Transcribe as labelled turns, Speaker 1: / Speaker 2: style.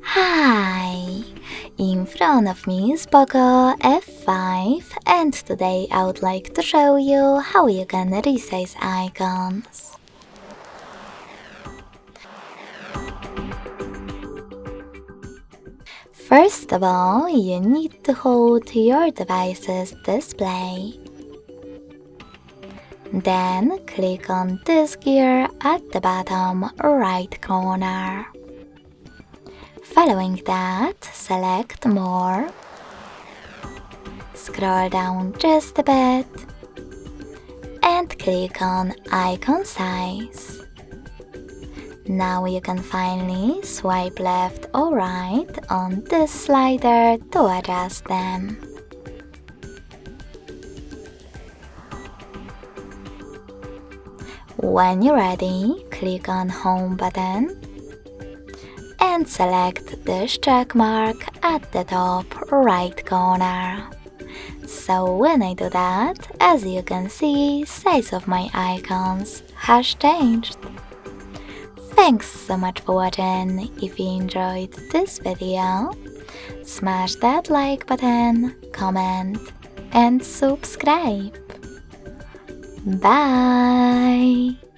Speaker 1: Hi! In front of me is POCO F5 and today I would like to show you how you can resize icons. First of all, you need to hold your device's display. Then click on this gear at the bottom right corner. Following that, select More, scroll down just a bit, and click on Icon Size. Now you can finally swipe left or right on this slider to adjust them. When you're ready, click on Home button and select this check mark at the top right corner. So when I do that, as you can see, size of my icons has changed. Thanks so much for watching. If you enjoyed this video, smash that like button, comment and subscribe. Bye!